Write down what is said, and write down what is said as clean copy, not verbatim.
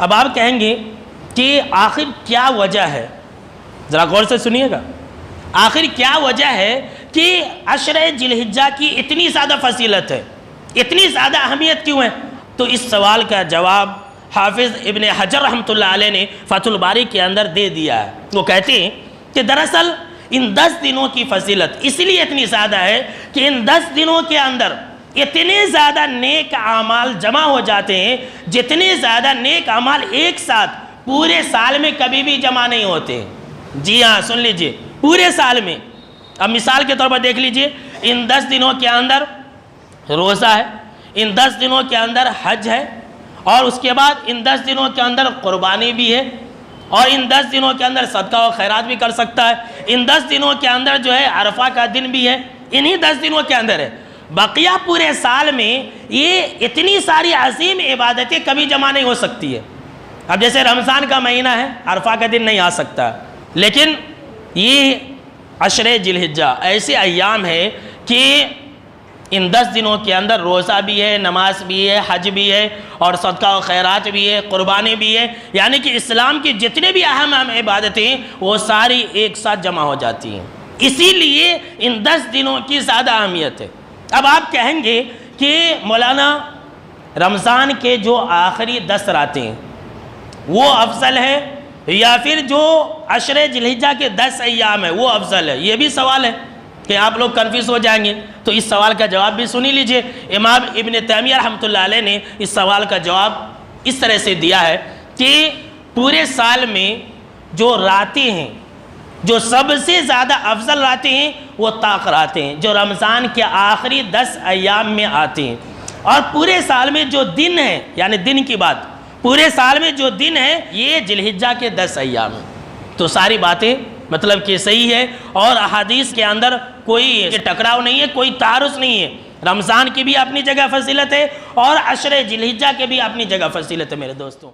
اب آپ کہیں گے کہ آخر کیا وجہ ہے، ذرا غور سے سنیے گا، آخر کیا وجہ ہے کہ عشر ذی الحجہ کی اتنی زیادہ فضیلت ہے، اتنی زیادہ اہمیت کیوں ہے؟ تو اس سوال کا جواب حافظ ابن حجر رحمۃ اللہ علیہ نے فتح الباری کے اندر دے دیا ہے۔ وہ کہتے ہیں کہ دراصل ان 10 دنوں کی فضیلت اس لیے اتنی زیادہ ہے کہ ان 10 دنوں کے اندر اتنے زیادہ نیک اعمال جمع ہو جاتے ہیں جتنے زیادہ نیک اعمال ایک ساتھ پورے سال میں کبھی بھی جمع نہیں ہوتے۔ جی ہاں، سن لیجئے، پورے سال میں۔ اب مثال کے طور پر دیکھ لیجئے، ان 10 دنوں کے اندر روزہ ہے، ان 10 دنوں کے اندر حج ہے، اور اس کے بعد ان 10 دنوں کے اندر قربانی بھی ہے، اور ان 10 دنوں کے اندر صدقہ و خیرات بھی کر سکتا ہے۔ ان 10 دنوں کے اندر جو ہے عرفہ کا دن بھی ہے، انہی 10 دنوں کے اندر ہے۔ بقیہ پورے سال میں یہ اتنی ساری عظیم عبادتیں کبھی جمع نہیں ہو سکتی ہے۔ اب جیسے رمضان کا مہینہ ہے، عرفہ کا دن نہیں آ سکتا، لیکن یہ عشر ذی الحجہ ایسے ایام ہے کہ ان 10 دنوں کے اندر روزہ بھی ہے، نماز بھی ہے، حج بھی ہے، اور صدقہ و خیرات بھی ہے، قربانی بھی ہے، یعنی کہ اسلام کی جتنے بھی اہم عبادتیں ہیں وہ ساری ایک ساتھ جمع ہو جاتی ہیں۔ اسی لیے ان 10 دنوں کی زیادہ اہمیت ہے۔ اب آپ کہیں گے کہ مولانا رمضان کے جو آخری 10 راتیں ہیں وہ افضل ہے یا پھر جو عشر ذی الحجہ کے 10 ایام ہے وہ افضل ہے؟ یہ بھی سوال ہے کہ آپ لوگ کنفیوز ہو جائیں گے، تو اس سوال کا جواب بھی سنی لیجئے۔ امام ابن تیمیہ رحمۃ اللہ علیہ نے اس سوال کا جواب اس طرح سے دیا ہے کہ پورے سال میں جو راتیں ہیں، جو سب سے زیادہ افضل راتیں ہیں وہ طاق راتیں ہیں، جو رمضان کے آخری 10 ایام میں آتے ہیں، اور پورے سال میں جو دن ہیں، یعنی دن کی بات، پورے سال میں جو دن ہیں یہ ذی الحجہ کے 10 ایام ہیں۔ تو ساری باتیں مطلب کہ صحیح ہے، اور احادیث کے اندر کوئی ٹکراؤ نہیں ہے، کوئی تعارض نہیں ہے۔ رمضان کی بھی اپنی جگہ فضیلت ہے اور عشر ذی الحجہ کے بھی اپنی جگہ فضیلت ہے میرے دوستوں۔